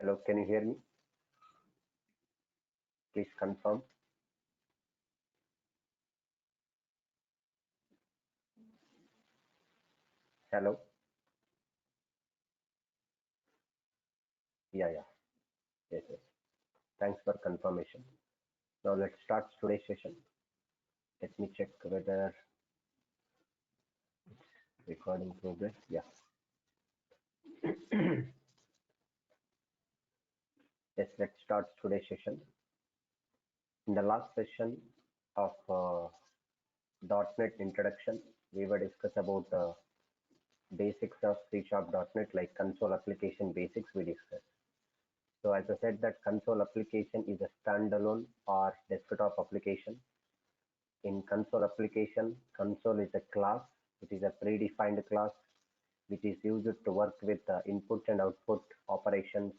Hello, can you hear me? Please confirm. Hello. Yeah. Yes. Thanks for confirmation. Now let's start today's session. Let me check whether recording progress. Yeah. Yes, let's start today's session. In the last session of .NET introduction, we were discuss about basics of C# .NET like console application basics we discussed. So as I said that console application is a standalone or desktop application. In console application, console is a class. It is a predefined class which is used to work with input and output operations.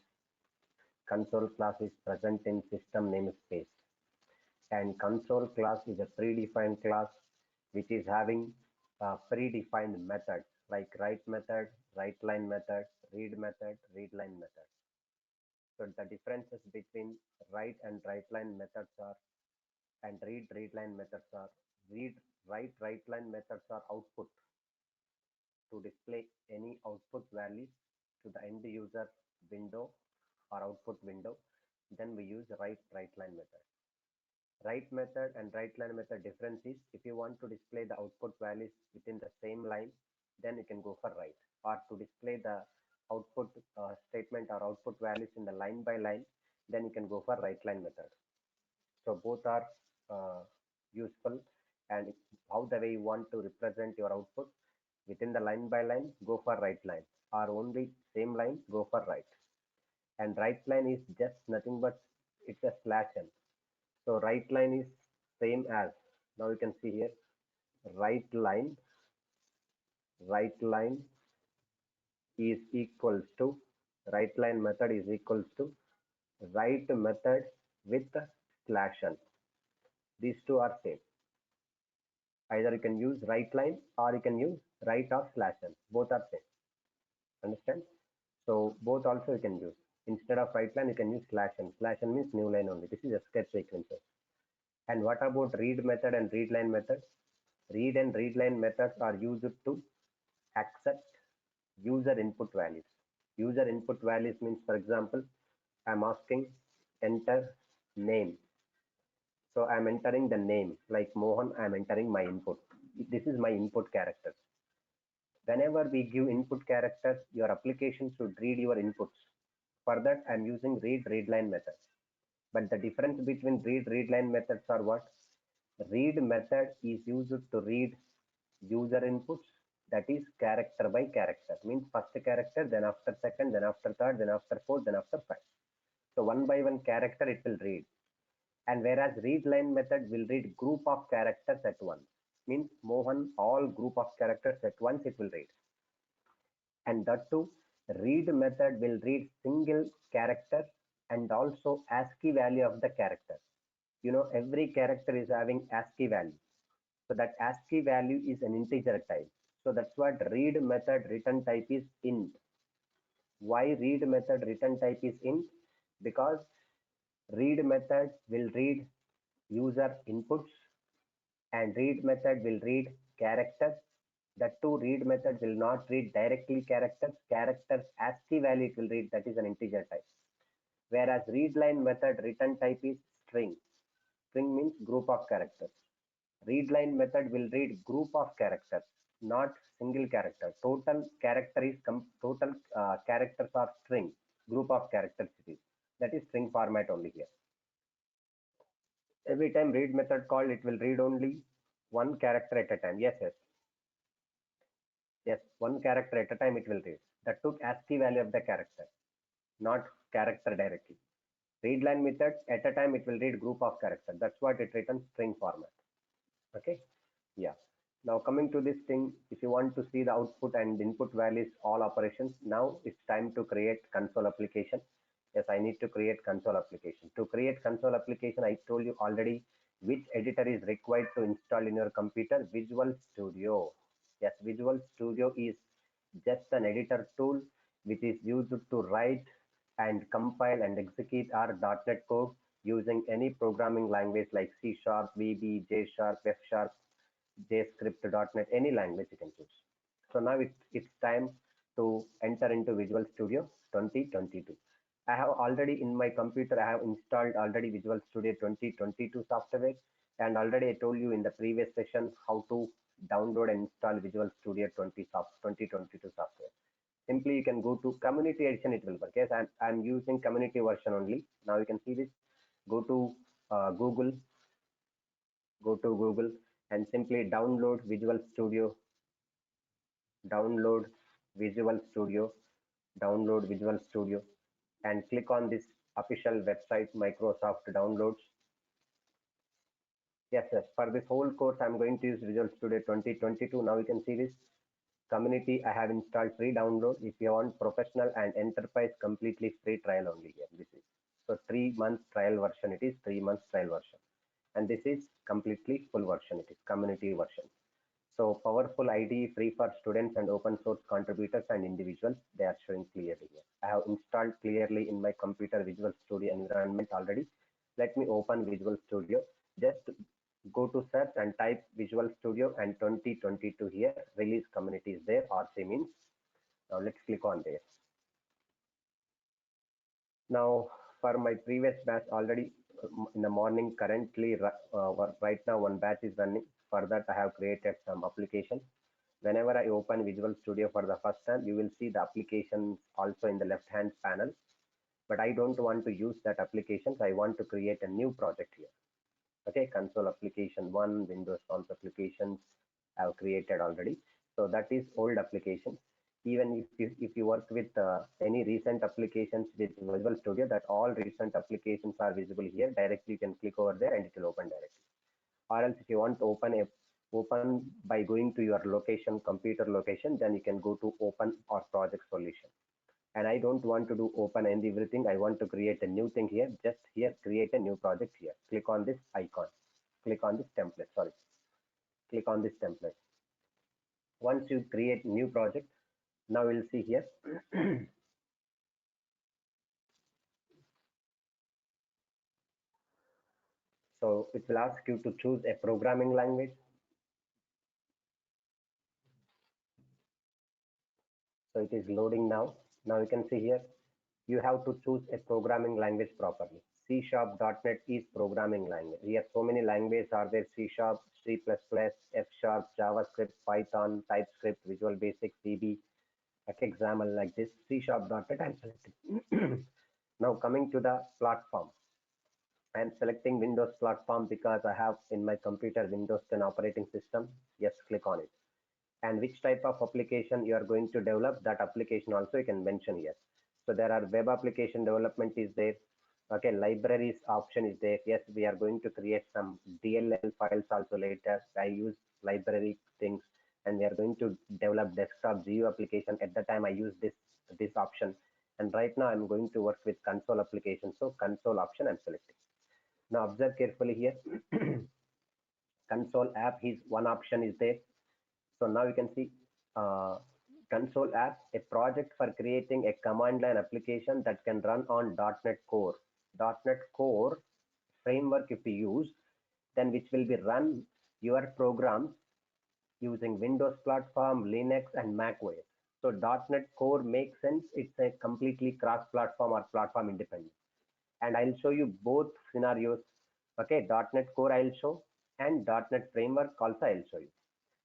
Console class is present in system namespace. And console class is a predefined class which is having predefined methods like write method, write line method, read method, read line method. So the differences between write line methods are and read line methods are write line methods are output to display any output values to the end user window or output window. Then we use write line method. Write method and write line method difference is if you want to display the output values within the same line, then you can go for write, or to display the output statement or output values in the line by line, then you can go for write line method. So both are useful, and how the way you want to represent your output within the line by line, go for write line, or only same line, go for write. And write line is just nothing but it's a slash n. So write line is same as, now you can see here, write line is equals to, write line method is equals to write method with slash n. These two are same. Either you can use write line or you can use write or slash n. Both are same. Understand? So both also you can use. Instead of write line, you can use slash n. Slash n means new line only. This is escape sequences. And what about read method and read line method? Read and read line methods are used to accept user input values. User input values means, for example, I'm asking enter name. So I'm entering the name like Mohan. I'm entering my input. This is my input character. Whenever we give input characters, your application should read your inputs. For that, I'm using read line method. But the difference between read line methods are what? Read method is used to read user inputs, that is character by character, means first character, then after second, then after third, then after fourth, then after five. So one by one character it will read. And whereas read line method will read group of characters at once, means Mohan, all group of characters at once it will read. And that too, read method will read single character and also ASCII value of the character. You know, every character is having ASCII value. So that ASCII value is an integer type. So that's what read method return type is int. Why read method return type is int? Because read method will read user inputs and read method will read characters. That too, read method will not read directly characters. Characters ASCII value it will read, that is an integer type. Whereas read line method return type is string. String means group of characters. Read line method will read group of characters, not single character. Total character is total characters are string. Group of characters it is. That is string format only here. Every time read method called, it will read only one character at a time. Yes, one character at a time it will read. That took ASCII value of the character, not character directly. Read line method at a time it will read group of characters. That's what it returns string format. Okay. Yeah. Now coming to this thing, if you want to see the output and input values, all operations, now it's time to create console application. Yes, I need to create console application. To create console application, I told you already which editor is required to install in your computer. Visual Studio. Yes, Visual Studio is just an editor tool which is used to write and compile and execute our .NET code using any programming language like C Sharp, VB, J Sharp, F Sharp, JScript, .NET, any language you can choose. So now it's time to enter into Visual Studio 2022. I have already in my computer, I have installed already Visual Studio 2022 software, and already I told you in the previous session how to download and install Visual Studio 2022 software. Simply you can go to community edition, it will work. Yes, I'm using community version only. Now you can see this. Go to Google, go to Google and simply download Visual Studio, download Visual Studio, and click on this official website, Microsoft Downloads. Yes, yes. For this whole course, I'm going to use Visual Studio 2022. Now you can see this community. I have installed free download. If you want professional and enterprise, completely free trial only here. This is so 3 month trial version. It is 3 months trial version, and this is completely full version. It is community version. So powerful IDE free for students and open source contributors and individuals. They are showing clearly here. I have installed clearly in my computer Visual Studio environment already. Let me open Visual Studio. Just go to search and type Visual Studio and 2022 here. Release community is there. RC means. Now let's click on there. Now for my previous batch already in the morning currently right now one batch is running. For that I have created some application. Whenever I open Visual Studio for the first time, you will see the applications also in the left hand panel. But I don't want to use that application, so I want to create a new project here. Okay, console application 1, Windows Forms applications I have created already. So that is old application. Even if you work with any recent applications with Visual Studio, that all recent applications are visible here. Directly you can click over there and it will open directly. Or else if you want to open by going to your location, computer location, then you can go to open or project solution. And I don't want to do open and everything. I want to create a new thing here. Just here, create a new project here. Click on this icon. Click on this template. Sorry. Click on this template. Once you create new project, now we'll see here. So it will ask you to choose a programming language. So it is loading now. Now you can see here, you have to choose a programming language properly. C Sharp .NET is programming language. Here so many languages are there: C Sharp, C++, F Sharp, JavaScript, Python, TypeScript, Visual Basic, VB, example like this. C Sharp .NET I'm selecting. Now coming to the platform. I am selecting Windows platform because I have in my computer Windows 10 operating system. Yes, click on it. And which type of application you are going to develop, that application also you can mention here. So there are web application development is there. Okay, libraries option is there. Yes, we are going to create some DLL files also later. I use library things, and we are going to develop desktop GUI application. At the time I use this option, and right now I'm going to work with console application. So console option I'm selecting. Now observe carefully here. Console app is one option is there. So now you can see uh, console app, a project for creating a command line application that can run on .NET Core. .NET Core framework if you use, then which will be run your programs using Windows platform, Linux and Mac OS. So .NET Core makes sense. It's a completely cross-platform or platform independent. And I'll show you both scenarios. Okay, .NET Core I'll show and .NET Framework also I'll show you.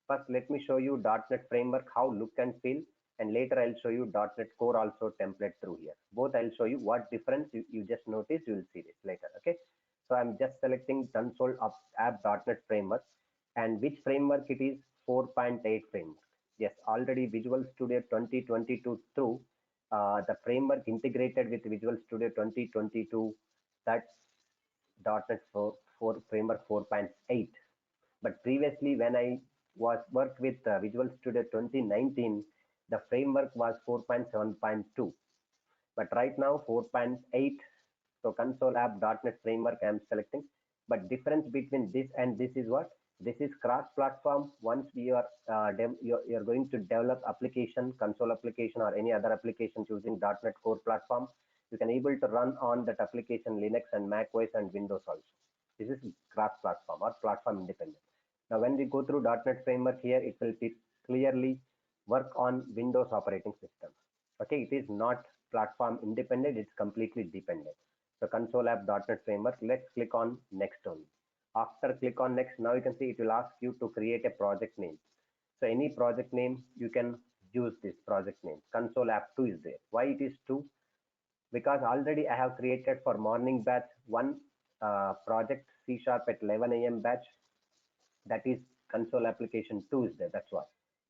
First, let me show you .NET Framework, how look and feel, and later I'll show you .NET Core also template through here. Both I'll show you what difference you just notice, you will see this later. Okay, so I'm just selecting console app .NET Framework, and which framework it is, 4.8 framework. Yes, already Visual Studio 2022 through the framework integrated with Visual Studio 2022, that's .NET 4 framework 4.8. But previously when I was worked with Visual Studio 2019, the framework was 4.7.2. But right now 4.8. So console app .NET framework I am selecting. But difference between this and this is what? This is cross-platform. Once we are you're going to develop application, console application or any other application using .NET Core platform, You can able to run on that application Linux and Mac OS and Windows also. This is cross platform or platform independent. Now when we go through .NET framework here, it will be clearly work on Windows operating system. Okay, it is not platform independent, it's completely dependent. So console app .NET framework, let's click on next only. After click on next, now you can see it will ask you to create a project name. So any project name, you can use this project name. Console app 2 is there. Why it is 2? Because already I have created for morning batch one project C# at 11 a.m. batch, that is console application 2 is there. That's why.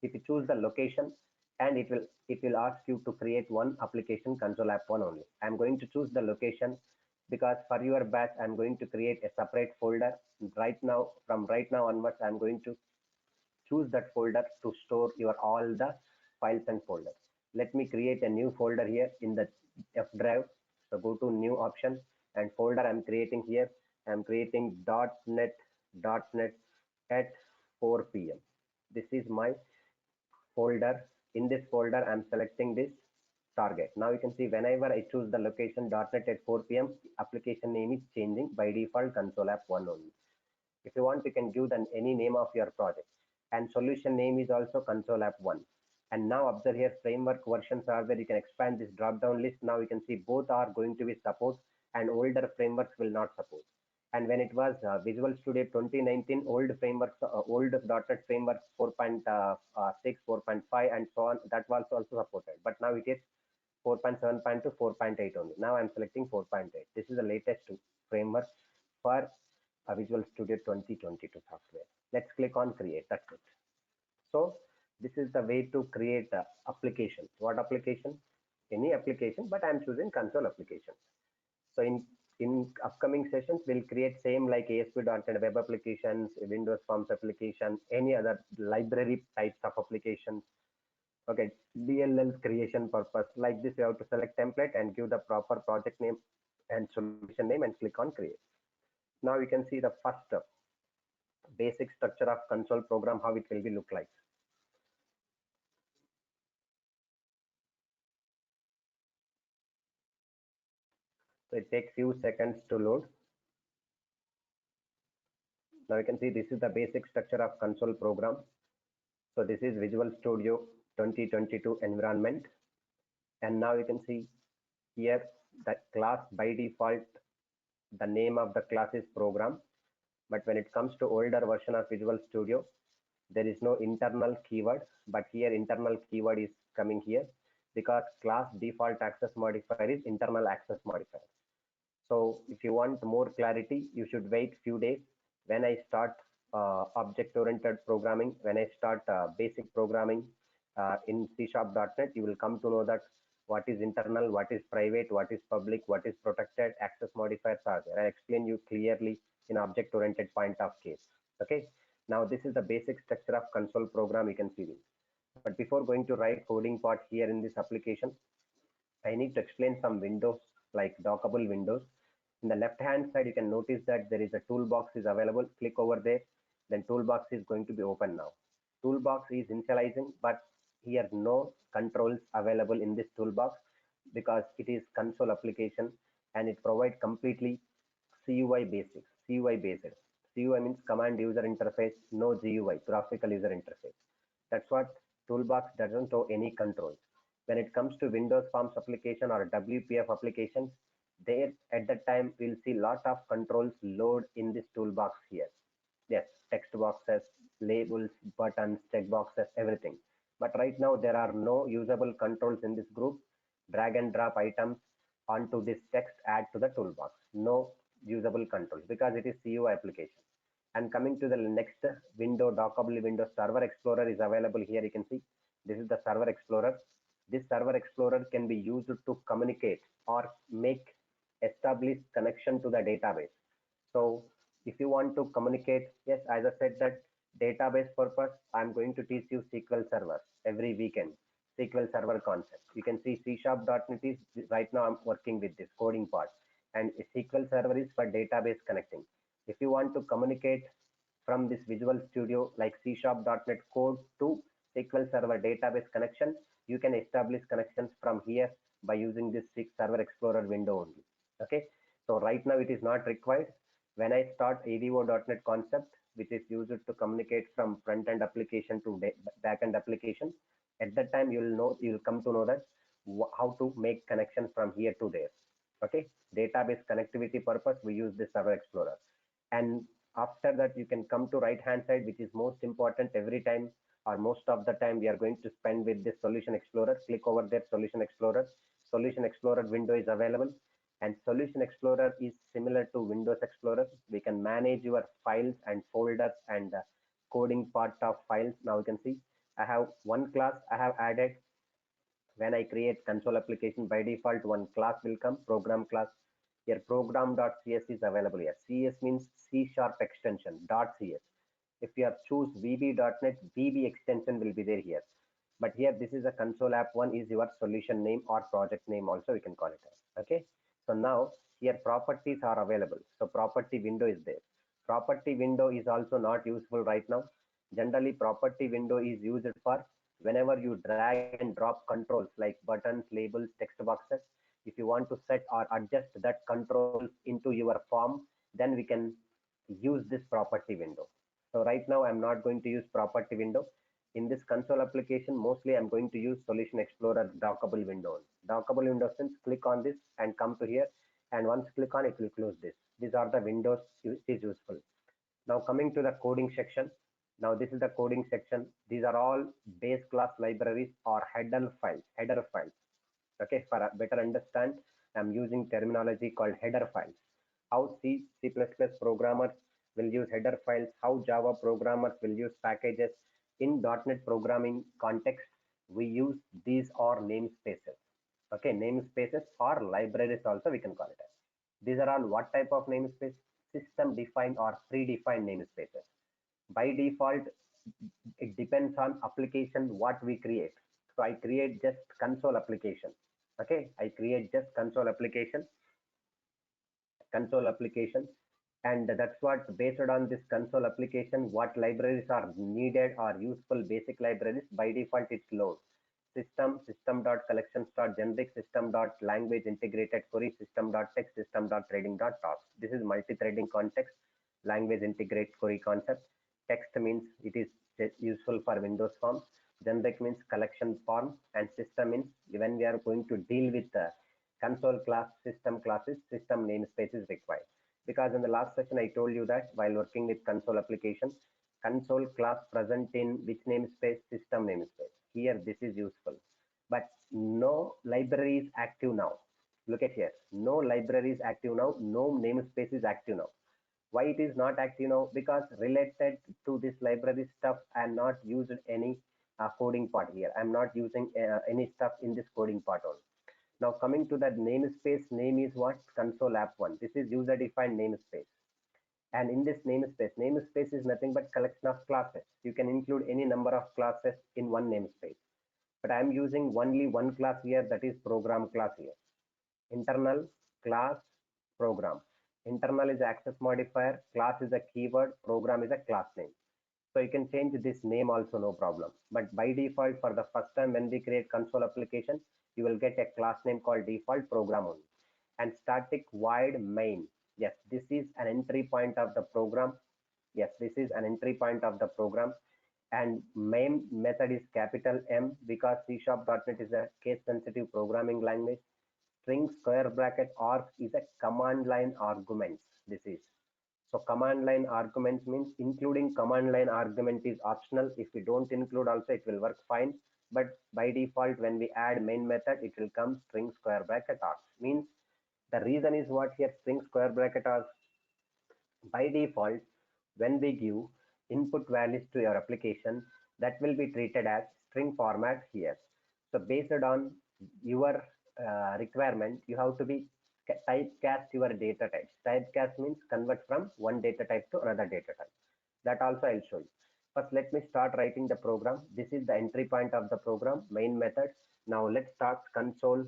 If you choose the location, and it will ask you to create one application console app 1 only. I'm going to choose the location because for your batch I'm going to create a separate folder. Right now, from right now onwards, I'm going to choose that folder to store your all the files and folders. Let me create a new folder here in the F drive. So go to new option and folder I'm creating here. I'm creating .NET at 4 p.m. This is my folder. In this folder, I'm selecting this target. Now you can see whenever I choose the location .NET at 4 p.m., application name is changing by default console app 1 only. If you want, you can give the any name of your project. And solution name is also console app 1. And now observe here framework versions are there. You can expand this drop down list. Now you can see both are going to be support and older frameworks will not support. And when it was Visual Studio 2019, old frameworks, old .NET framework 4.6, 4.5, and so on, that was also supported. But now it is 4.7 to 4.8 only. Now I'm selecting 4.8. This is the latest framework for Visual Studio 2022 software. Let's click on create. That's it. So this is the way to create application. What application? Any application, but I'm choosing console application. So in upcoming sessions, we'll create same like ASP.NET web applications, Windows Forms application, any other library types of applications. Okay, DLL creation purpose. Like this, you have to select template and give the proper project name and solution name and click on create. Now you can see the first basic structure of console program, how it will be look like. So it takes few seconds to load. Now you can see this is the basic structure of console program. So this is Visual Studio 2022 environment. And now you can see here that class by default, the name of the class is program. But when it comes to older version of Visual Studio, there is no internal keyword, but here internal keyword is coming here because class default access modifier is internal access modifier. So if you want more clarity, you should wait few days. When I start object-oriented programming, when I start basic programming in C#.NET, you will come to know that what is internal, what is private, what is public, what is protected, access modifiers are there. I explain you clearly in object-oriented point of case. Okay. Now this is the basic structure of console program. You can see this. But before going to write coding part here in this application, I need to explain some windows like dockable windows. In the left hand side, you can notice that there is a toolbox is available. Click over there, then toolbox is going to be open now. Toolbox is initializing, but here no controls available in this toolbox because it is console application and it provides completely CUI basics, CUI based. CUI means command user interface, no GUI, graphical user interface. That's what toolbox doesn't show any controls. When it comes to Windows Forms application or WPF applications, there at that time we'll see lot of controls load in this toolbox here. Yes, text boxes, labels, buttons, check boxes, everything. But right now there are no usable controls in this group. Drag and drop items onto this text, add to the toolbox. No usable controls because it is CUI application. And coming to the next window, dockable window, Server Explorer is available here. You can see this is the Server Explorer. This Server Explorer can be used to communicate or make establish connection to the database. So if you want to communicate, yes, as I said that database purpose, I'm going to teach you SQL Server every weekend. SQL Server concept. You can see C#.NET is right now I'm working with this coding part, and SQL Server is for database connecting. If you want to communicate from this Visual Studio like C#.NET code to SQL Server database connection, you can establish connections from here by using this Server Explorer window only. Okay, so right now it is not required. When I start ADO.NET concept, which is used to communicate from front-end application to back-end application, at that time you'll come to know that how to make connection from here to there. Okay, database connectivity purpose we use this Server Explorer, and after that you can come to right hand side, which is most important every time or most of the time we are going to spend with this Solution Explorer. Click over there, Solution Explorer. Solution Explorer window is available, and Solution Explorer is similar to Windows Explorer. We can manage your files and folders and coding part of files. Now you can see I have one class I have added. When I create console application, by default one class will come, program class. Here program.cs is available here. CS means C sharp extension .cs. If you have choose VB.NET, VB extension will be there here. But here this is a console app one is your solution name or project name also we can call it as. Okay. So now here properties are available. So property window is there. Property window is also not useful right now. Generally property window is used for whenever you drag and drop controls like buttons, labels, text boxes. If you want to set or adjust that controls into your form, then we can use this property window. So right now I'm not going to use property window. In this console application, mostly I'm going to use Solution Explorer dockable window. Dockable window since click on this and come to here, and once click on it will close this. These are the windows is useful. Now coming to the coding section. Now this is the coding section. These are all base class libraries or header files. Header files. Okay, for a better understand, I'm using terminology called header files. How C++ programmers will use header files, how Java programmers will use packages. In .NET programming context, we use these or namespaces. Okay, namespaces or libraries also we can call it as. These are all what type of namespace? System defined or predefined namespaces. By default, it depends on application what we create. So I create just console application. Okay, I create just console application, and that's what based on this console application, what libraries are needed or useful basic libraries. By default it's load system.collections.generic system.language integrated query system.text system.trading.tasks. This is multi-threading context, language integrate query concept. Text means it is useful for Windows forms. Generic means collection form, and system means when we are going to deal with the console class system classes, system namespace is required. Because in the last session I told you that while working with console application, console class present in which namespace? System namespace. Here this is useful, but no library is active now. Look at here, no library is active now, no namespace is active now. Why it is not active now? Because related to this library stuff I am not used any coding part here. I'm not using any stuff in this coding part only. Now coming to that namespace, name is what? Console app one. This is user defined namespace. And in this namespace is nothing but collection of classes. You can include any number of classes in one namespace. But I'm using only one class here, that is program class here. Internal class program. Internal is access modifier, class is a keyword, program is a class name. So you can change this name also, no problem. But by default, for the first time when we create console application, you will get a class name called default program only. And static void main. Yes, this is an entry point of the program. Yes, this is an entry point of the program. And main method is capital M because C#.NET is a case sensitive programming language. String square bracket args is a command line arguments. This is. So command line arguments means including command line argument is optional. If we don't include also it will work fine. But by default when we add main method it will come string square bracket args. Means the reason is what here? String square bracket args. By default when we give input values to your application, that will be treated as string format here. So based on your requirement, you have to be typecast your data types. Typecast means convert from one data type to another data type. That also I'll show you. First, let me start writing the program. This is the entry point of the program, main method. Now let's start console.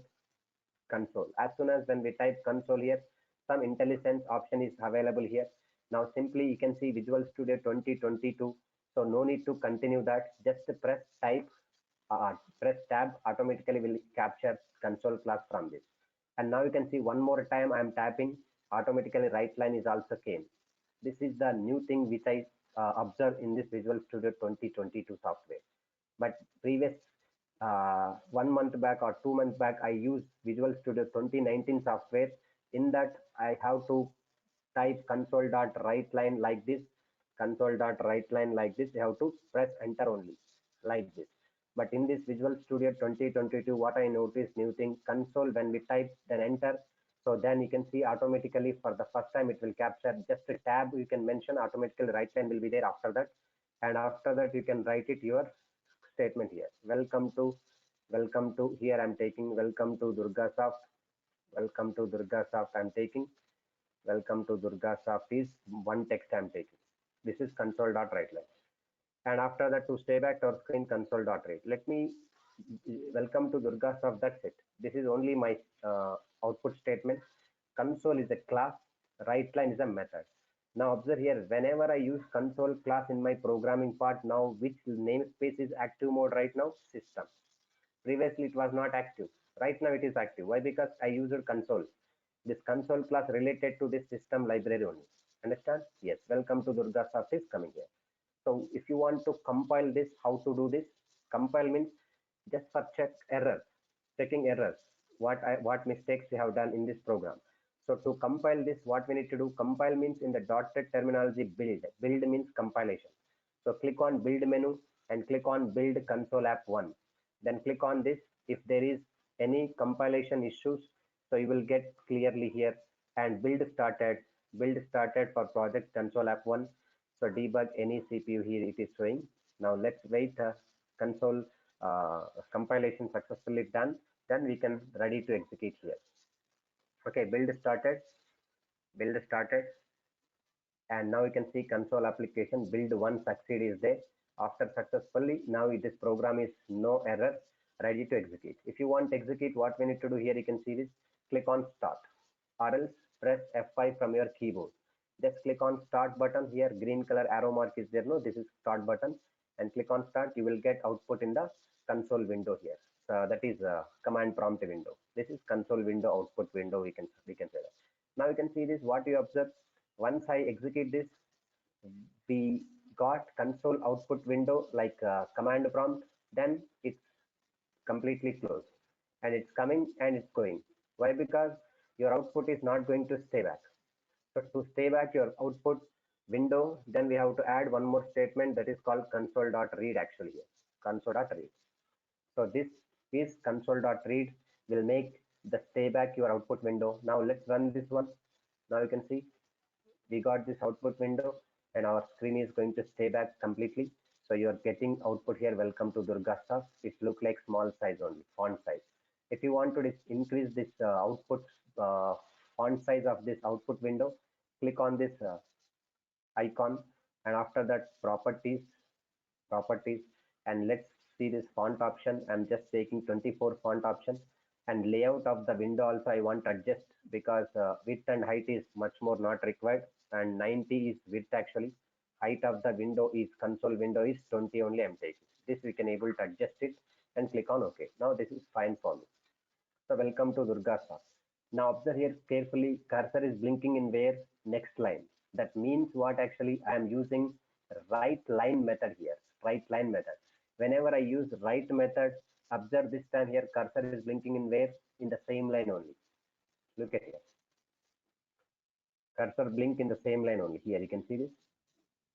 As soon as when we type console here, some IntelliSense option is available here. Now simply you can see Visual Studio 2022. So no need to continue that. Just press type press tab, automatically will capture console class from this. And now you can see one more time I am tapping, automatically right line is also came. This is the new thing which I observed in this Visual Studio 2022 software. But previous 1 month back or 2 months back, I used Visual Studio 2019 software. In that, I have to type console dot write line like this, console dot write line like this. You have to press enter only like this. But in this Visual Studio 2022, what I noticed new thing, console when we type then enter. So then you can see automatically for the first time it will capture just a tab. You can mention automatically right line will be there after that, and after that you can write it your statement here. Welcome to here I'm taking welcome to Durgasoft. Welcome to Durgasoft I'm taking. Welcome to Durgasoft is one text I'm taking. This is console.writeline. And after that, to stay back to our screen, console.read. Let me welcome to Durgasoft. That's it. This is only my output statement. Console is a class, write line is a method. Now observe here, whenever I use console class in my programming part, now which namespace is active mode right now? System. Previously it was not active. Right now it is active. Why? Because I used console. This console class related to this system library only. Understand? Yes. Welcome to Durgasoft is coming here. So if you want to compile this, how to do this? Compile means just for check errors, checking errors, what mistakes we have done in this program. So to compile this, what we need to do? Compile means in the dotted terminology build. Build means compilation. So click on build menu and click on build console app 1. Then click on this. If there is any compilation issues, so you will get clearly here, and build started for project console app 1. So debug any CPU here it is showing. Now let's wait console compilation successfully done. Then we can ready to execute here. Okay, build started, and now you can see console application build one succeed is there. After successfully, now this program is no error, ready to execute. If you want to execute, what we need to do here, you can see this, click on start or else press F5 from your keyboard. Just click on start button here, green color arrow mark is there, no, this is start button, and click on start. You will get output in the console window here. So that is command prompt window. This is console window, output window, we can say that. Now you can see this, what you observe, once I execute this, we got console output window like command prompt, then it's completely closed and it's coming and it's going. Why? Because your output is not going to stay back. So to stay back your output window, then we have to add one more statement that is called console.read actually here. Console.read. So this is console.read will make the stay back your output window. Now let's run this one. Now you can see we got this output window and our screen is going to stay back completely. So you are getting output here. Welcome to Durgasoft. It look like small size only, font size. If you want to increase this output font size of this output window, click on this icon, and after that properties, and let's see this font option. I'm just taking 24 font option, and layout of the window also I want to adjust because width and height is much more not required, and 90 is width actually. Height of the window is console window is 20 only I'm taking. This we can able to adjust it and click on OK. Now this is fine for me. So welcome to Durgasoft. Now observe here carefully, cursor is blinking in where? Next line. That means what actually I am using write line method here. Write line method. Whenever I use write method, observe this time here cursor is blinking in where? In the same line only. Look at here. Cursor blink in the same line only. Here you can see this.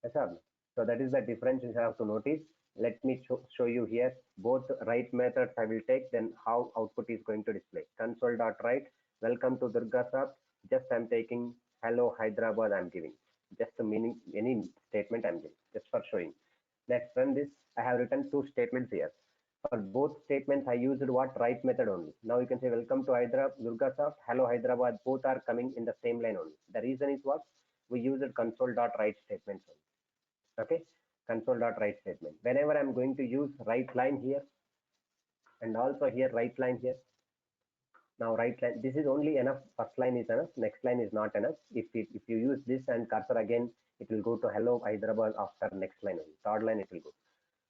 Yes or no? So that is the difference you have to notice. Let me show you here both write methods I will take, then how output is going to display. Console.write, welcome to Durgasoft. Just I'm taking hello Hyderabad I'm giving. Just the meaning, any statement I'm giving, just for showing. Let's run this. I have written two statements here. For both statements, I used what? Write method only. Now you can say welcome to Hyderabad, Durgasoft, hello Hyderabad. Both are coming in the same line only. The reason is what? We used console.write statements only. Okay, console.write statement. Whenever I'm going to use write line here, and also here write line here. Now write line, this is only enough. First line is enough. Next line is not enough. If you use this and cursor again, it will go to hello Hyderabad after next line only. Third line it will go.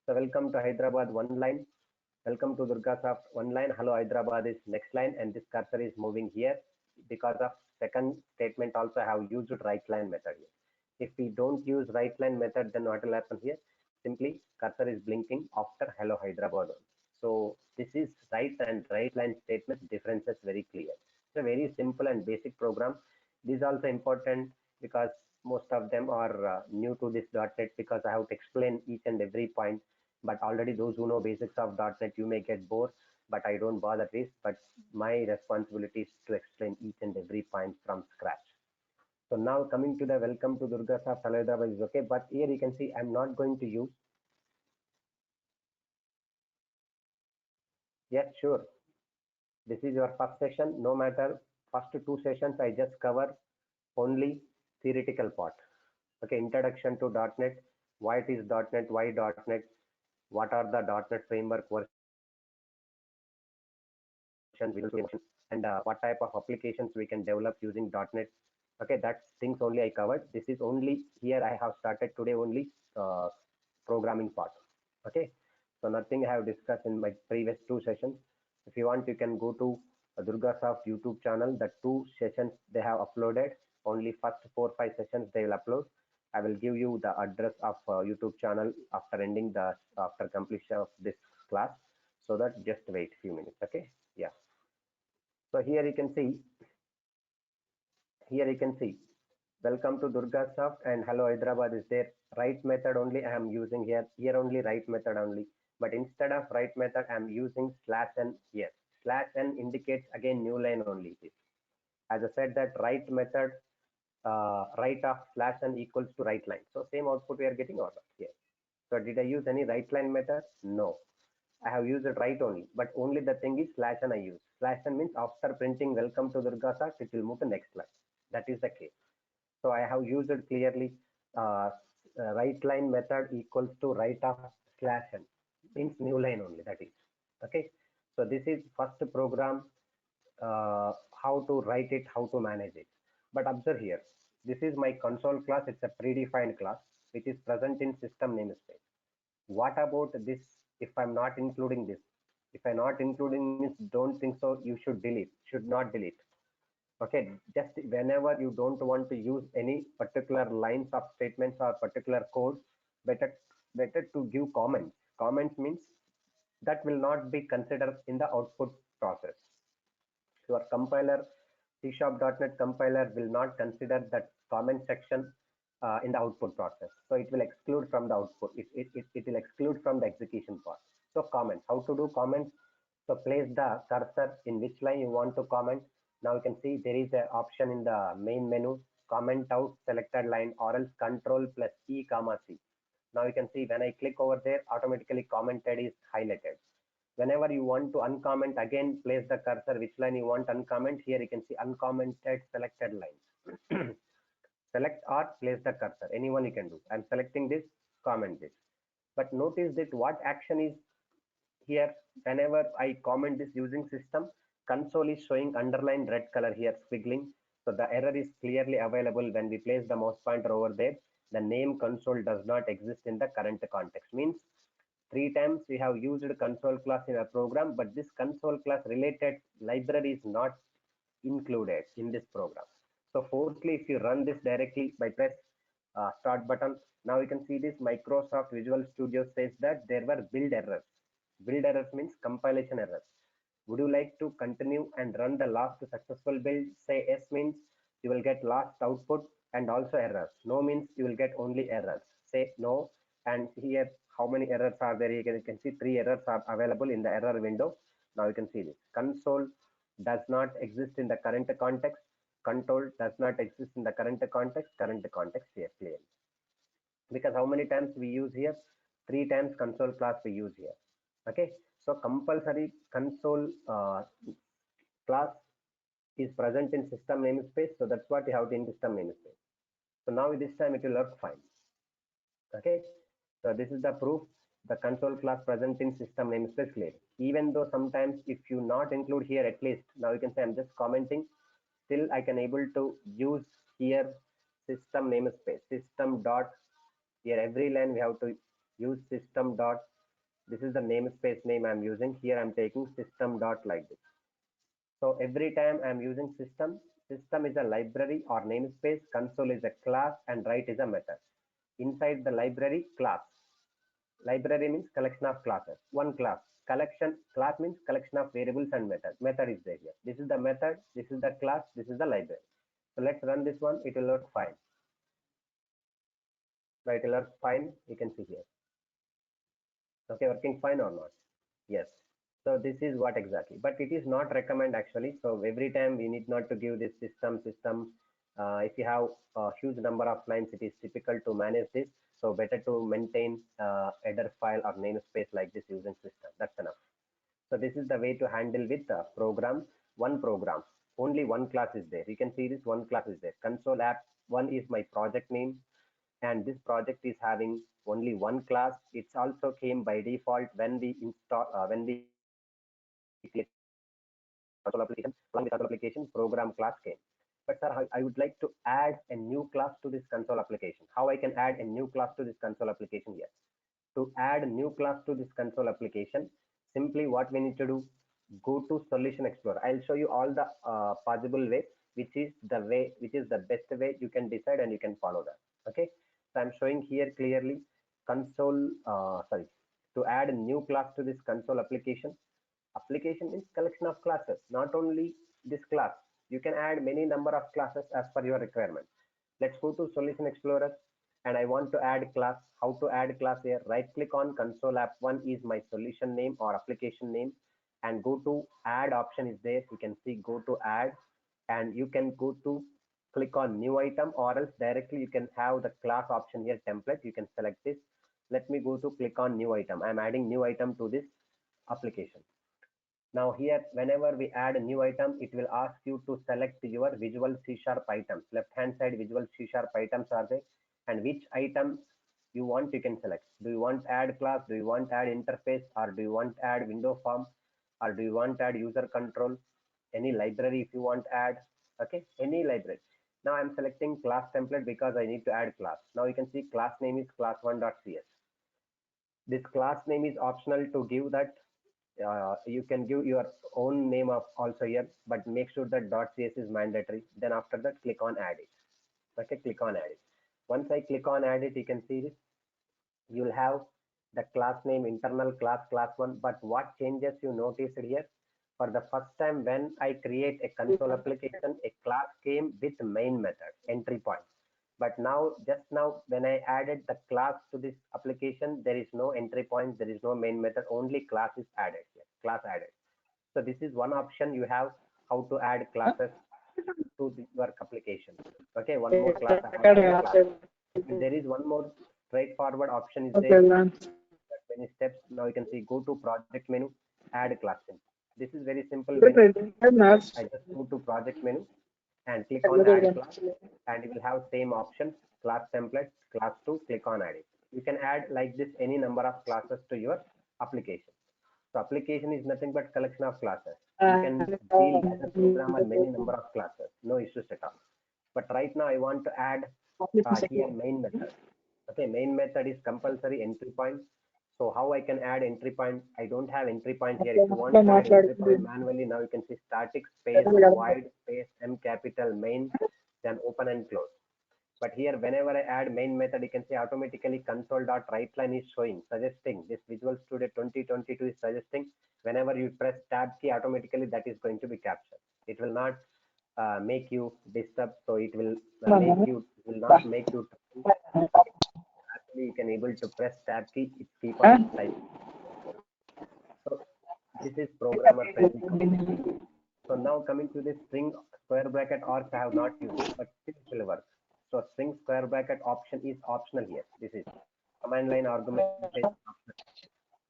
So welcome to Hyderabad, one line. Welcome to Durgasoft. One line, hello Hyderabad is next line, and this cursor is moving here. Because of second statement also I have used right line method here. If we don't use right line method, then what will happen here? Simply cursor is blinking after hello Hyderabad. So this is right and right line statements differences very clear. It's a very simple and basic program. This is also important because most of them are new to this .NET because I have to explain each and every point. But already those who know basics of .NET, you may get bored, but I don't bother this. But my responsibility is to explain each and every point from scratch. So now coming to the welcome to Durgasoft Hyderabad is okay, but here you can see I'm not going to use. Yes, sure. This is your first session. No matter first two sessions, I just cover only theoretical part. Okay, introduction to .NET, why it is .NET, why .NET, what are the .NET framework versions, and what type of applications we can develop using .NET. Okay, that's things only I covered. This is only here I have started today only programming part. Okay, so nothing I have discussed in my previous two sessions. If you want, you can go to Durgasoft YouTube channel. The two sessions they have uploaded, only first 4-5 sessions they will upload. I will give you the address of YouTube channel after completion of this class. So that just wait a few minutes. Okay, yeah. So here you can see welcome to Durgasoft and hello Hyderabad is there. Right method only I am using here. Here only right method only. But instead of right method, I am using /n here. /n indicates again new line only. As I said that right method, right of /n equals to right line. So same output we are getting out of here. So did I use any right line method? No. I have used it right only, but only the thing is /n I use. /n means after printing welcome to Durgasoft, it will move to next line. That is the case. So I have used it clearly. Uh, right line method equals to right of /n means new line only. That is okay. So this is first program. How to write it, how to manage it. But observe here. This is my console class. It's a predefined class which is present in system namespace. What about this? If I'm not including this, if I'm not including means don't think so. You should delete. Should not delete. Okay, just whenever you don't want to use any particular lines of statements or particular code, better to give comments. Comments means that will not be considered in the output process. Your compiler, C#.NET compiler will not consider that comment section in the output process. So it will exclude from the output. It will exclude from the execution part. So comments, how to do comments? So place the cursor in which line you want to comment. Now you can see there is an option in the main menu, comment out selected line or else control plus E comma C. Now you can see when I click over there, automatically commented is highlighted. Whenever you want to uncomment, again place the cursor which line you want uncomment. Here you can see uncommented selected lines. Select or place the cursor, anyone you can do. I'm selecting this, comment this. But notice that what action is here. Whenever I comment this using system, console is showing underlined red color here, squiggling. So the error is clearly available when we place the mouse pointer over there. The name console does not exist in the current context. Means 3 times we have used console class in a program, but this console class related library is not included in this program. So fourthly, if you run this directly by press start button, now you can see this Microsoft Visual Studio says that there were build errors. Build errors means compilation errors. Would you like to continue and run the last successful build? Say yes means you will get last output and also errors. No means you will get only errors. Say no, and here how many errors are there? You can see 3 errors are available in the error window. Now you can see this. Console does not exist in the current context. Control does not exist in the current context. Current context here clearly. Because how many times we use here? 3 times console class we use here. Okay, so compulsory console class is present in system namespace. So that's what you have in system namespace. So now this time it will work fine. Okay, so this is the proof the console class present in system namespace clear. Even though sometimes if you not include here, at least now you can say I'm just commenting, still I can able to use here system namespace, system dot, here every line we have to use system dot This is the namespace name I'm using. Here I'm taking system dot like this. So every time I'm using system, system is a library or namespace, console is a class, and write is a method. Inside the library, class. Library means collection of classes. One class. Collection class means collection of variables and method. Method is there here. This is the method. This is the class. This is the library. So let's run this one. It will work fine. Right, it will work fine. You can see here. Okay, working fine or not? Yes. So this is what exactly, but it is not recommend actually. So every time we need not to give this system. If you have a huge number of lines, it is difficult to manage this. So better to maintain header file or namespace like this using system. That's enough. So this is the way to handle with program. One program, only one class is there. You can see this one class is there. Console app one is my project name, and this project is having only one class. It's also came by default when we install when we create console application. Along with console application, program class came. But sir, I would like to add a new class to this console application. How I can add a new class to this console application here? To add a new class to this console application, simply what we need to do, go to Solution Explorer. I'll show you all the possible way, which is the best way. You can decide and you can follow that. Okay, so I'm showing here clearly console sorry, to add a new class to this console application. Application is collection of classes, not only this class. You can add many number of classes as per your requirement. Let's go to Solution Explorer, and I want to add class. How to add class here? Right click on console app one is my solution name or application name, and go to add option is there. You can see go to add, and you can go to click on new item, or else directly you can have the class option here template. You can select this. Let me go to click on new item. I'm adding new item to this application. Now here, whenever we add a new item, it will ask you to select your Visual C Sharp items. Left hand side Visual C Sharp items are there, and which item you want, you can select. Do you want add class? Do you want add interface? Or do you want add window form? Or do you want add user control? Any library if you want add. Okay, any library. Now I'm selecting class template because I need to add class. Now you can see class name is class1.cs. This class name is optional to give that. You can give your own name of also here, but make sure that .cs is mandatory. Then after that, click on add it. Okay, click on add it. Once I click on add it, you can see this. You'll have the class name internal class one. But what changes you noticed here? For the first time, when I create a console application, a class came with main method entry point. But now, just now, when I added the class to this application, there is no entry point, there is no main method, only class is added here, class added. So this is one option you have, how to add classes to your application. Okay, one more class, I have added class. And there is one more straightforward option is there. Many steps. Now you can see go to project menu, add class. This is very simple. I just go to project menu and click on add class, and you will have same options, class template, class 2, click on add it. You can add like this any number of classes to your application. So application is nothing but collection of classes. You can deal as a programmer many number of classes, no issues at all. But right now I want to add here main method. Okay, main method is compulsory entry point. So how I can add entry point? I don't have entry point here. If you want to add entry point manually, now you can see static space void space m capital main, then open and close. But here, whenever I add main method, you can see automatically console.writeLine is showing, suggesting this Visual Studio 2022 is suggesting whenever you press tab key, automatically that is going to be captured. It will not make you disturb, so it will will not make you. Actually, you can able to press tab key, it keep on typing. So this is programmer friendly. So now coming to this string square bracket arcs, I have not used it, but still it will work. So string square bracket option is optional here. This is command line argument is optional.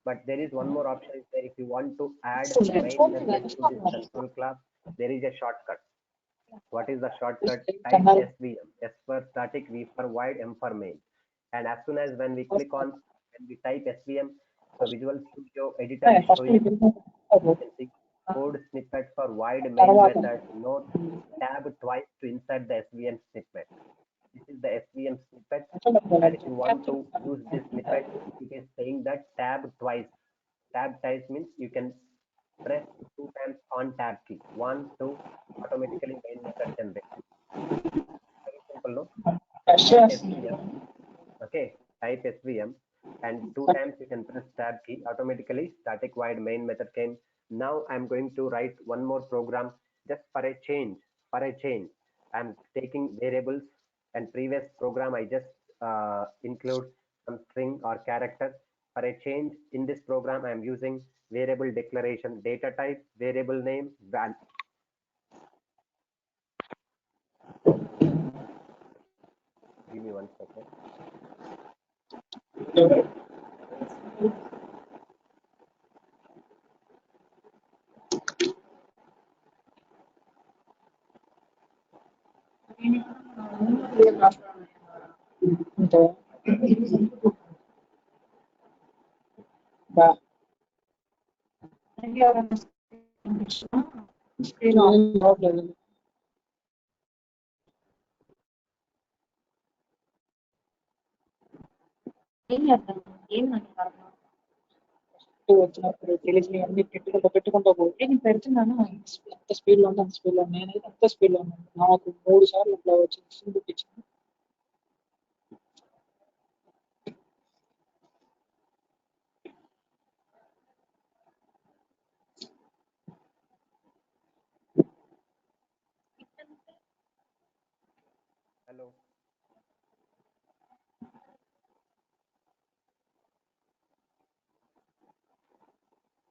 But there is one more option is there. If you want to add main method to this control class, there is a shortcut. What is the shortcut? Type SVM, S for static, V for void, M for main. And as soon as when we type SVM, so Visual Studio Editor is showing, you can see code snippet for void main method. Note tab twice to insert the SVM snippet. This is the SVM snippet. And if you want to use this snippet, it is saying that tab twice. types means you can press 2 times on tab key. 1, 2, automatically main method generate. Very simple, no? So type SVM, okay, type SVM, and 2 times you can press tab key, automatically static void main method came. Now I'm going to write one more program just for a change. I'm taking variables, and previous program I just include some string or character. For a change in this program, I am using variable declaration, data type, variable name, val. Give me 1 second. వచ్చినప్పుడు తెలిసి అన్ని పెట్టుకుంటా పోతే నేను పెడుతున్నాను ఎంత స్పీడ్లో ఉంటే అంత స్పీడ్లో నేనైతే అంత స్పీడ్లో ఉన్నాను నాకు 3 సార్లు ఇట్లా వచ్చి చూపించింది Hello.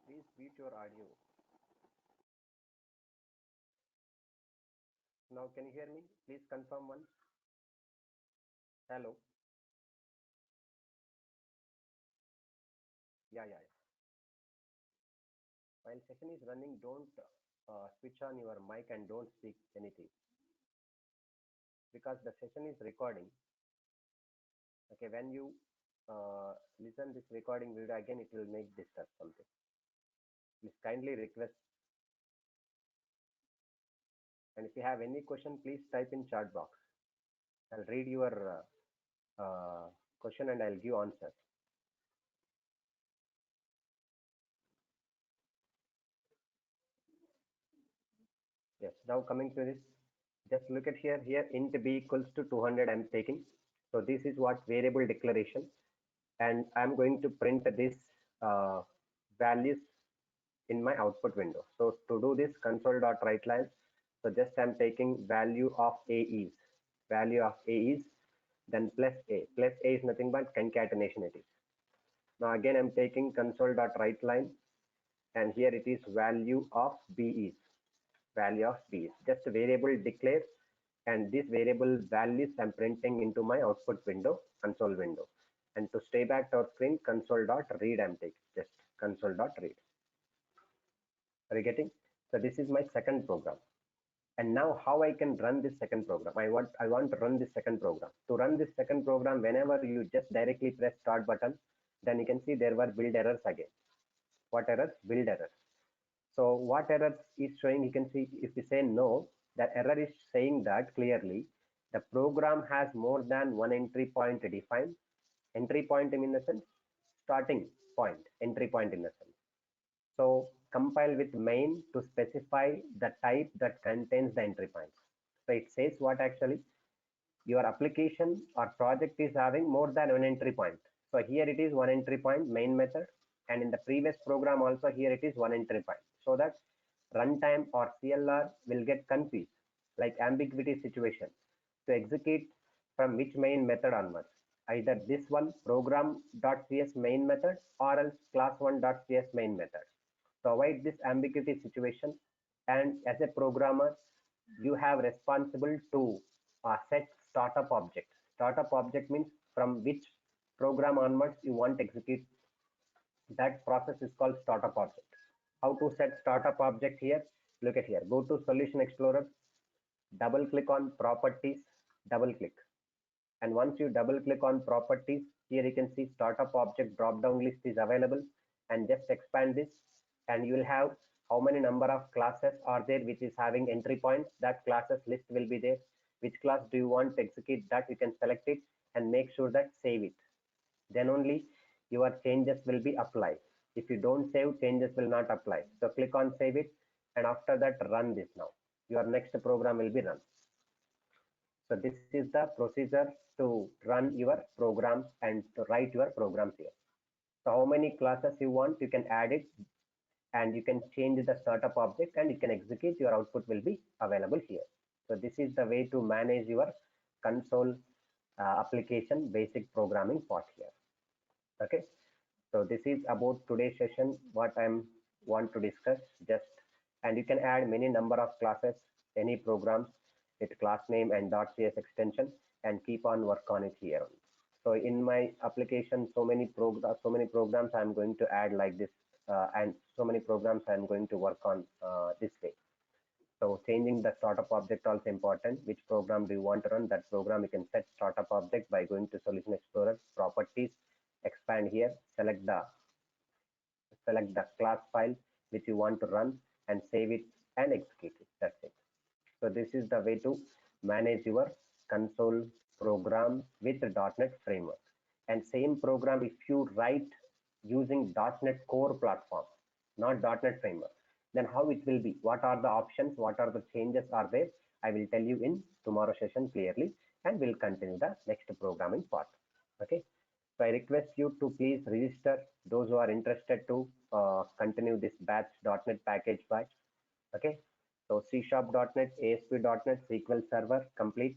Please mute your audio. Now can you hear me? Please confirm once. Hello. Yeah. While session is running, don't switch on your mic and don't speak anything, because the session is recording. Okay, when you listen this recording video again, it will make disturb something. Please kindly request. And if you have any question, please type in chat box. I'll read your question and I'll give answer. Yes, now coming to this, just look at here. Here int b equals to 200 I'm taking. So this is what variable declaration, and I'm going to print this values in my output window. So to do this, console.writeLine. So just I'm taking value of a is, then plus a. Plus a is nothing but concatenation it is. Now again I'm taking console.writeLine, and here it is value of b is, just a variable declare, and this variable values I'm printing into my output window, console window. And to stay back to our screen, console.read I'm taking, just console.read. Are you getting? So this is my second program. And now how I can run this second program? I want to run this second program. To run this second program, whenever you just directly press start button, then you can see there were build errors again. What errors? Build errors. So what error is showing? You can see if you say no, the error is saying that clearly the program has more than one entry point defined. Entry point in the sense starting point, entry point in the sense. So compile with main to specify the type that contains the entry points. So it says what actually your application or project is having more than one entry point. So here it is one entry point main method, and in the previous program also here it is one entry point, so that runtime or CLR will get confused, like ambiguity situation, to execute from which main method onwards, either this one program.cs main method or else class1.cs main method. To avoid this ambiguity situation, and as a programmer, you have responsible to set startup object. Startup object means from which program onwards you want to execute. That process is called startup object. How to set startup object here? Look at here. Go to Solution Explorer, double click on Properties, double click. And once you double click on Properties, here you can see startup object drop down list is available, and just expand this, and you will have how many number of classes are there which is having entry points. That classes list will be there. Which class do you want to execute, that you can select it and make sure that save it. Then only your changes will be applied. If you don't save, changes will not apply. So click on save it, and after that run this now. Your next program will be run. So this is the procedure to run your programs and to write your programs here. So how many classes you want, you can add it, and you can change the startup object, and you can execute. Your output will be available here. So this is the way to manage your console application basic programming part here. Okay, so this is about today's session, what I'm want to discuss. Just, and you can add many number of classes, any programs with class name and .cs extension, and keep on work on it here. So in my application, so many programs I'm going to add like this, and so many programs I'm going to work on this way. So changing the startup object also important. Which program do you want to run? That program you can set startup object by going to Solution Explorer, properties, expand here, select the class file which you want to run, and save it and execute it. That's it. So this is the way to manage your console program with the .NET framework. And same program if you write using .NET Core platform, not .NET framework, then how it will be? What are the options? What are the changes are there? I will tell you in tomorrow session clearly, and we'll continue the next programming part. Okay. So I request you to please register those who are interested to continue this batch .NET package batch. Okay. So C Sharp.NET, ASP.NET, SQL Server complete,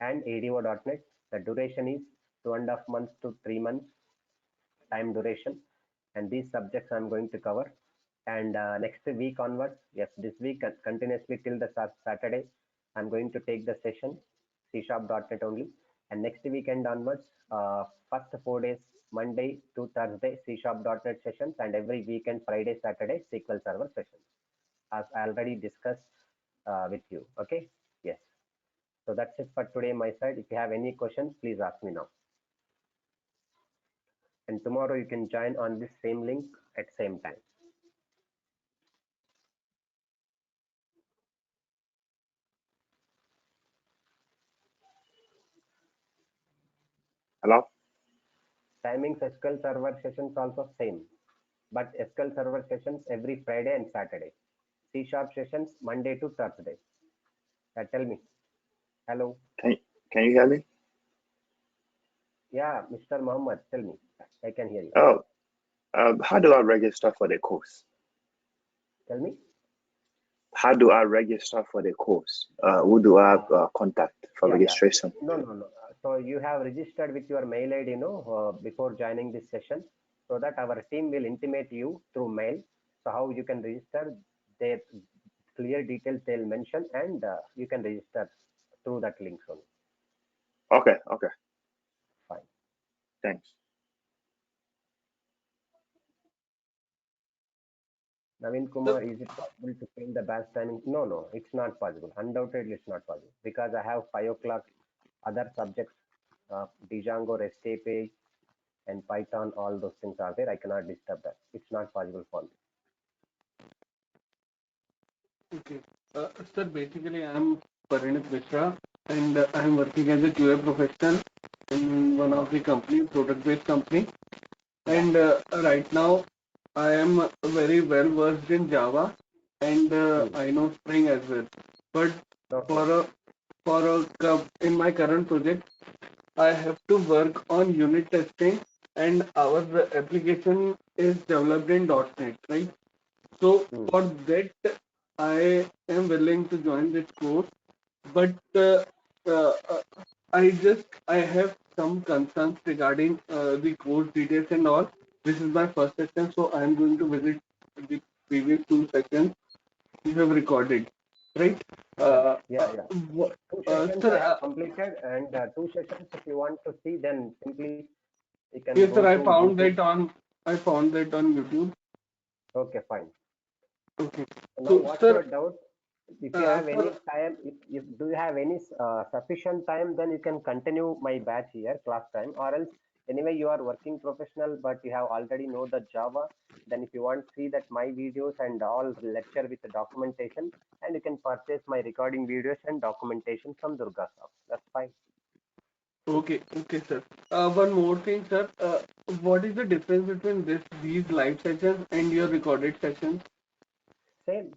and ADO.NET. The duration is 2.5 months to 3 months time duration, and these subjects I'm going to cover. And next week onwards, yes, this week continuously till the Saturday, I'm going to take the session C Sharp.NET only, and next weekend onwards, first 4 days, Monday to Thursday, C Sharp.NET sessions, and every weekend, Friday, Saturday, SQL Server sessions, as I already discussed with you. Okay, yes. So that's it for today, my side. If you have any questions, please ask me now. And tomorrow you can join on this same link at same time. Hello? Timings SQL Server sessions also same, but SQL Server sessions every Friday and Saturday. C Sharp sessions Monday to Thursday. Tell me. Hello. Can you hear me? Yeah, Mr. Mohammed, tell me. I can hear you. Oh, how do I register for the course? Tell me. How do I register for the course? Who do I contact for registration? Yeah. No. So you have registered with your mail ID, before joining this session, so that our team will intimate you through mail. So how you can register, their clear details they'll mention, and you can register through that link only. Okay. Fine. Thanks. Naveen Kumar, is it possible to find the batch timing? No, it's not possible. Undoubtedly, it's not possible because I have 5 o'clock other subjects, Django, REST API, and Python. All those things are there. I cannot disturb that. It's not possible for me. Okay. Sir, basically, I'm Parinit Mishra, and I'm working as a QA professional in one of the company, product-based company. And right now, I am very well versed in Java, and I know Spring as well. But in my current project, I have to work on unit testing, and our application is developed in .NET, right? So for that, I am willing to join this course, but uh, uh, I have some concerns regarding the course details and all. This is my first session, so I am going to visit the previous 2 sessions you have recorded, right? Yeah. Two sessions I Sir, have completed, and 2 sessions if you want to see, then simply you can yes, go sir, to YouTube. I found that on YouTube. Okay, fine. Okay. Now, So, what's your sir, doubt? If you have any sir, time, if do you have any sufficient time, then you can continue my batch here, class time, or else anyway you are working professional, but you have already know the Java. Then if you want to see that my videos and all lecture with the documentation, and you can purchase my recording videos and documentation from Durgasoft. That's fine. Okay, okay, sir. One more thing, sir. What is the difference between these live sessions and your recorded sessions? Same,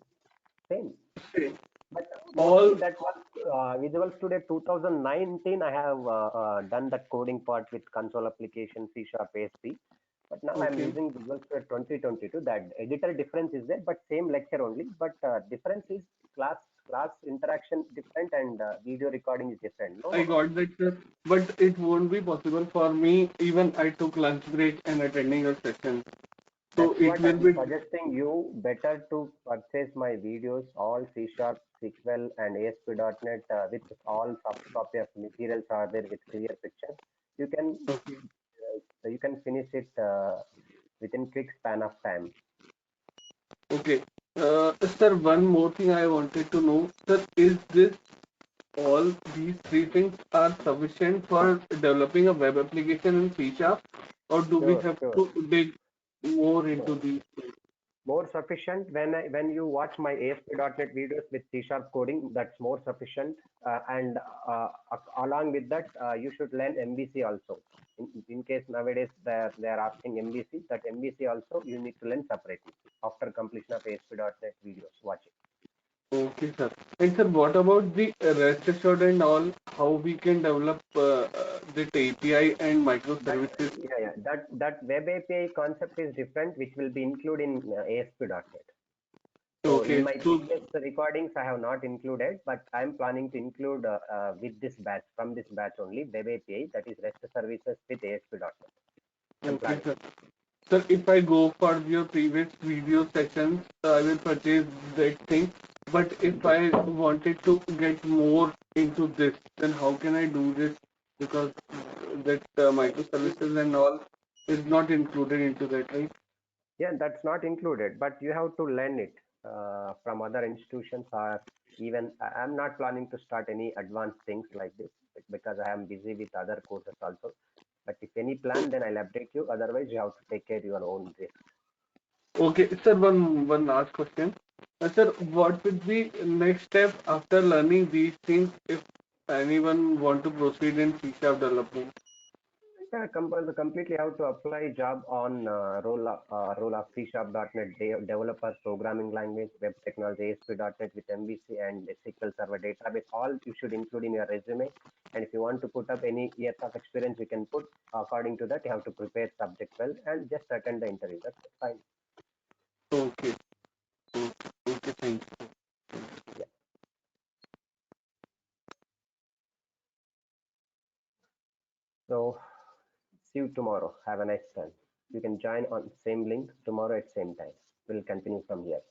same. Same. But mostly All that was Visual Studio 2019. I have done that coding part with console application C Sharp ASP. But now I'm okay. using Visual Studio 2022. That editor difference is there, but same lecture only. But difference is class class interaction different and video recording is different. I No, got that, sir. But it won't be possible for me. Even I took lunch break and attending a session. So that's it what will I'm be suggesting you. Better to purchase my videos, all C Sharp, SQL, and ASP.NET with all soft copy of materials are there with clear pictures. You can okay. finish it within quick span of time. Okay. Sir, one more thing I wanted to know, sir, is this all these three things are sufficient for developing a web application in C Sharp, or do we Sure, have sure. to dig more No. into these things? More sufficient when you watch my ASP.NET videos with C Sharp coding, that's more sufficient. And along with that, you should learn MVC also. In case nowadays they are asking MVC, that MVC also you need to learn separately after completion of ASP.NET videos watching. Okay, sir. And sir, what about the rest assured and all? How we can develop that API and That microservices? that web API concept is different, which will be included in ASP.NET. So in Okay, my so previous recordings, I have not included, but I'm planning to include with this batch, from this batch only, web API, that is REST services with ASP.NET. I'm okay, planning. sir. Sir, if I go for your previous video sessions, I will purchase that thing. But if I wanted to get more into this, then how can I do this? Because that microservices and all is not included into that, right? Yeah, that's not included, but you have to learn it from other institutions or even I'm not planning to start any advanced things like this because I am busy with other courses also. But if any plan, then I'll update you. Otherwise, you have to take care your own risk. Okay, sir, one last question. Sir, what would be next step after learning these things if anyone want to proceed in C# development? Yeah, completely how to apply job on role of C Sharp.NET developer programming language, web technology, ASP.NET with MVC and SQL Server database. All you should include in your resume. And if you want to put up any years of experience, you can put according to that. You have to prepare subject well and just attend the interview. That's fine. Okay, okay, okay, thank you. Yeah. So see you tomorrow. Have a nice time. You can join on same link tomorrow at same time. We'll continue from here.